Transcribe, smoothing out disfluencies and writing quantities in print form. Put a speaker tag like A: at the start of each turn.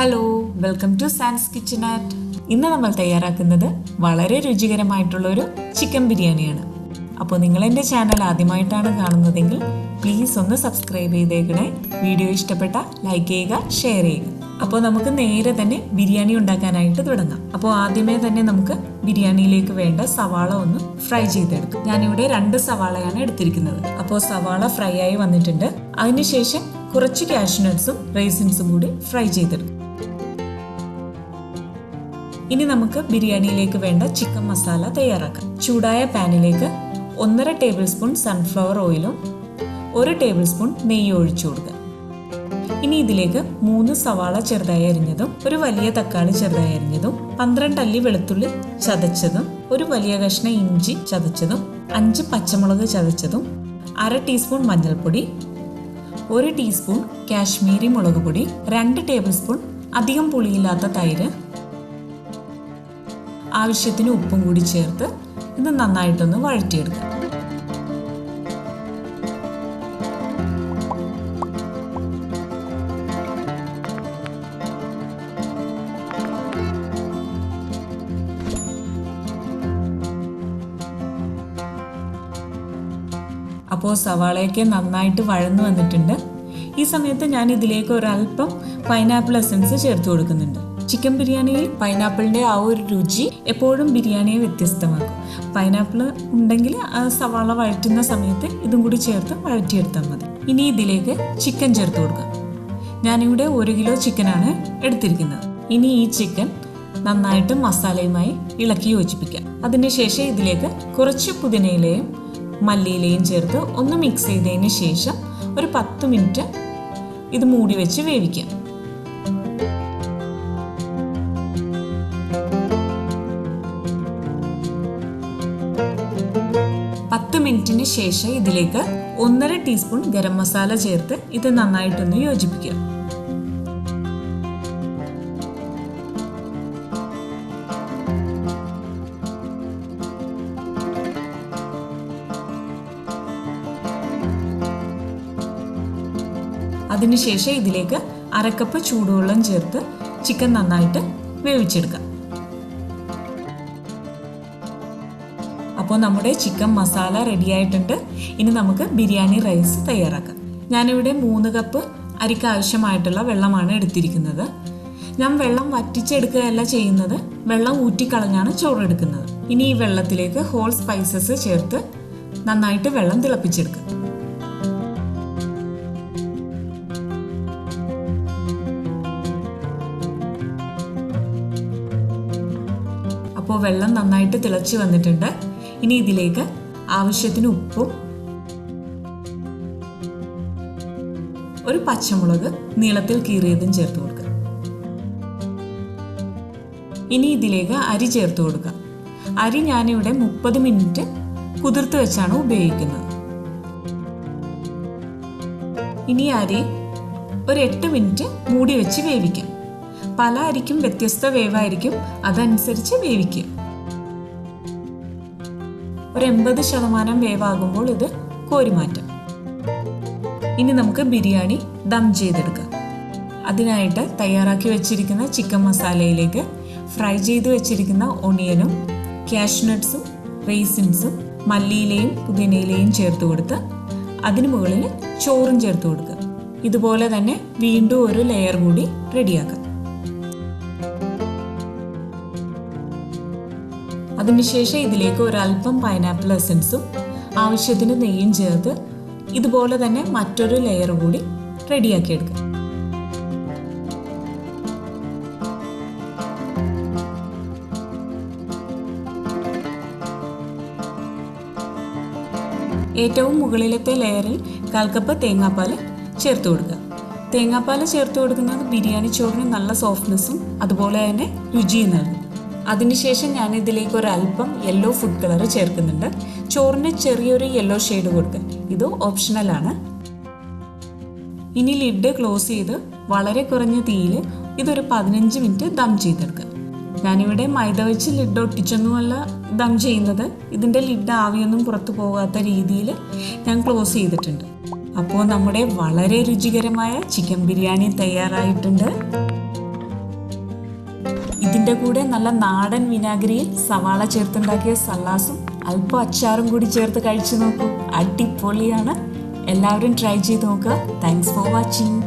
A: Hello, welcome to Sans Kitchenette. ഇന്ന് നമ്മൾ തയ്യാറാക്കുന്നത് വളരെ രുചികരമായിട്ടുള്ളൊരു ചിക്കൻ ബിരിയാണിയാണ്. അപ്പോൾ നിങ്ങൾ എൻ്റെ ചാനൽ ആദ്യമായിട്ടാണ് കാണുന്നതെങ്കിൽ പ്ലീസ് ഒന്ന് സബ്സ്ക്രൈബ് ചെയ്തേക്കണേ. വീഡിയോ ഇഷ്ടപ്പെട്ട ലൈക്ക് ചെയ്യുക, ഷെയർ ചെയ്യുക. അപ്പോൾ നമുക്ക് നേരെ തന്നെ ബിരിയാണി ഉണ്ടാക്കാനായിട്ട് തുടങ്ങാം. അപ്പോൾ ആദ്യമേ തന്നെ നമുക്ക് ബിരിയാണിയിലേക്ക് വേണ്ട സവാള ഒന്ന് ഫ്രൈ ചെയ്തെടുക്കാം. ഞാനിവിടെ 2 സവാളയാണ് എടുത്തിരിക്കുന്നത്. അപ്പോൾ സവാള ഫ്രൈ ആയി വന്നിട്ടുണ്ട്. അതിനുശേഷം കുറച്ച് കാഷ്യൂ നട്ട്സും റൈസിൻസും കൂടി ഫ്രൈ ചെയ്തെടുക്കും. ഇനി നമുക്ക് ബിരിയാണിയിലേക്ക് വേണ്ട ചിക്കൻ മസാല തയ്യാറാക്കാം. ചൂടായ പാനിലേക്ക് 1.5 ടേബിൾ സ്പൂൺ സൺഫ്ലവർ ഓയിലും 1 ടേബിൾ സ്പൂൺ നെയ്യ് ഒഴിച്ചു കൊടുക്കുക. ഇനി ഇതിലേക്ക് 3 സവാള ചെറുതായി അരിഞ്ഞതും 1 വലിയ തക്കാളി ചെറുതായി അരിഞ്ഞതും 12 അല്ലി വെളുത്തുള്ളി ചതച്ചതും 1 വലിയ കഷ്ണം ഇഞ്ചി ചതച്ചതും 5 പച്ചമുളക് ചതച്ചതും 1/2 ടീസ്പൂൺ മഞ്ഞൾപ്പൊടി, 1 ടീസ്പൂൺ കാശ്മീരി മുളക് പൊടി, 2 ടേബിൾ സ്പൂൺ അധികം പുളിയില്ലാത്ത തൈര്, ആവശ്യത്തിന് ഉപ്പും കൂടി ചേർത്ത് ഇത് നന്നായിട്ടൊന്ന് വഴറ്റിയെടുക്കുക. അപ്പോൾ സവാളയൊക്കെ നന്നായിട്ട് വഴന്നു വന്നിട്ടുണ്ട്. ഈ സമയത്ത് ഞാൻ ഇതിലേക്ക് ഒരല്പം പൈനാപ്പിൾ എസൻസ് ചേർത്ത് കൊടുക്കുന്നുണ്ട്. ചിക്കൻ ബിരിയാണിയിൽ പൈനാപ്പിളിൻ്റെ ആ ഒരു രുചി എപ്പോഴും ബിരിയാണിയെ വ്യത്യസ്തമാക്കും. പൈനാപ്പിൾ ഉണ്ടെങ്കിൽ സവാള വഴറ്റുന്ന സമയത്ത് ഇതും കൂടി ചേർത്ത് വഴറ്റിയെടുത്താൽ മതി. ഇനി ഇതിലേക്ക് ചിക്കൻ ചേർത്ത് കൊടുക്കാം. ഞാനിവിടെ 1 കിലോ ചിക്കനാണ് എടുത്തിരിക്കുന്നത്. ഇനി ഈ ചിക്കൻ നന്നായിട്ട് മസാലയുമായി ഇളക്കി യോജിപ്പിക്കാം. അതിനുശേഷം ഇതിലേക്ക് കുറച്ച് പുതിനയിലയും മല്ലിയിലയും ചേർത്ത് ഒന്ന് മിക്സ് ചെയ്തതിന് ശേഷം ഒരു 10 മിനിറ്റ് ഇത് മൂടി വെച്ച് വേവിക്കാം. 10 മിനിറ്റിന് ശേഷം ഇതിലേക്ക് 1.5 ടീസ്പൂൺ ഗരം മസാല ചേർത്ത് ഇത് നന്നായിട്ടൊന്ന് യോജിപ്പിക്കുക. അതിനുശേഷം ഇതിലേക്ക് 1/2 കപ്പ് ചൂടുവെള്ളം ചേർത്ത് ചിക്കൻ നന്നായിട്ട് വേവിച്ചെടുക്കാം. അപ്പോൾ നമ്മുടെ ചിക്കൻ മസാല റെഡി ആയിട്ടുണ്ട്. ഇനി നമുക്ക് ബിരിയാണി റൈസ് തയ്യാറാക്കാം. ഞാനിവിടെ 3 കപ്പ് അരിക്ക് ആവശ്യമായിട്ടുള്ള വെള്ളമാണ് എടുത്തിരിക്കുന്നത്. ഞാൻ വെള്ളം വറ്റിച്ചെടുക്കുകയല്ല ചെയ്യുന്നത്, വെള്ളം ഊറ്റിക്കളഞ്ഞാണ് ചോറെടുക്കുന്നത്. ഇനി ഈ വെള്ളത്തിലേക്ക് ഹോൾ സ്പൈസസ് ചേർത്ത് നന്നായിട്ട് വെള്ളം തിളപ്പിച്ചെടുക്കുക. അപ്പോൾ വെള്ളം നന്നായിട്ട് തിളച്ച് വന്നിട്ടുണ്ട്. ഇനി ഇതിലേക്ക് ആവശ്യത്തിന് ഉപ്പും 1 പച്ചമുളക് നീളത്തിൽ കീറിയതും ചേർത്ത് കൊടുക്കുക. ഇനി ഇതിലേക്ക് അരി ചേർത്ത് കൊടുക്കുക. അരി ഞാനിവിടെ 30 മിനിറ്റ് കുതിർത്ത് വെച്ചാണ് ഉപയോഗിക്കുന്നത്. ഇനി അരി ഒരു 8 മിനിറ്റ് മൂടി വെച്ച് വേവിക്കാം. പല അരിക്കും വ്യത്യസ്ത വേവായിരിക്കും, അതനുസരിച്ച് വേവിക്കുക. ഒരു 80% വേവാകുമ്പോൾ ഇത് കോരി മാറ്റാം. ഇനി നമുക്ക് ബിരിയാണി ദം ചെയ്തെടുക്കാം. അതിനായിട്ട് തയ്യാറാക്കി വെച്ചിരിക്കുന്ന ചിക്കൻ മസാലയിലേക്ക് ഫ്രൈ ചെയ്ത് വെച്ചിരിക്കുന്ന ഒണിയനും കാഷ്യൂ നട്ട്സും റൈസിൻസും മല്ലിയിലയും പുതിനയിലയും ചേർത്ത് കൊടുത്ത് അതിന് മുകളിൽ ചോറും ചേർത്ത് കൊടുക്കുക. ഇതുപോലെ തന്നെ വീണ്ടും ഒരു ലെയർ കൂടി റെഡിയാക്കാം. അതിനുശേഷം ഇതിലേക്ക് ഒരല്പം പൈനാപ്പിൾ എസൻസും ആവശ്യത്തിന് നെയ്യും ചേർത്ത് ഇതുപോലെ തന്നെ മറ്റൊരു ലെയർ കൂടി റെഡിയാക്കി എടുക്കുക. ഏറ്റവും മുകളിലത്തെ ലെയറിൽ 1/4 കപ്പ് തേങ്ങാപ്പാൽ ചേർത്ത് കൊടുക്കുക. തേങ്ങാപ്പാൽ ചേർത്ത് കൊടുക്കുന്നത് ബിരിയാണി ചോറിന് നല്ല സോഫ്റ്റ്നെസ്സും അതുപോലെ തന്നെ രുചിയും നൽകും. അതിനുശേഷം ഞാൻ ഇതിലേക്ക് ഒരല്പം യെല്ലോ ഫുഡ് കളർ ചേർക്കുന്നുണ്ട്. ചോറിന് ചെറിയൊരു യെല്ലോ ഷെയ്ഡ് കൊടുക്കുക. ഇത് ഓപ്ഷണലാണ്. ഇനി ലിഡ് ക്ലോസ് ചെയ്ത് വളരെ കുറഞ്ഞ തീയിൽ ഇതൊരു 15 മിനിറ്റ് ദം ചെയ്തെടുക്കുക. ഞാനിവിടെ മൈദ വെച്ച് ലിഡ് ഒട്ടിച്ചൊന്നുമല്ല ദം ചെയ്യുന്നത്. ഇതിൻ്റെ ലിഡ് ആവിയൊന്നും പുറത്തു പോകാത്ത രീതിയിൽ ഞാൻ ക്ലോസ് ചെയ്തിട്ടുണ്ട്. അപ്പോൾ നമ്മുടെ വളരെ രുചികരമായ ചിക്കൻ ബിരിയാണി തയ്യാറായിട്ടുണ്ട്. ഇതിൻ്റെ കൂടെ നല്ല നാടൻ വിനാഗിരിയിൽ സവാള ചേർത്തുണ്ടാക്കിയ സലാസും അല്പം അച്ചാറും കൂടി ചേർത്ത് കഴിച്ചു നോക്കൂ. അടിപൊളിയാണ്. എല്ലാവരും ട്രൈ ചെയ്ത് നോക്കുക. Thanks for watching.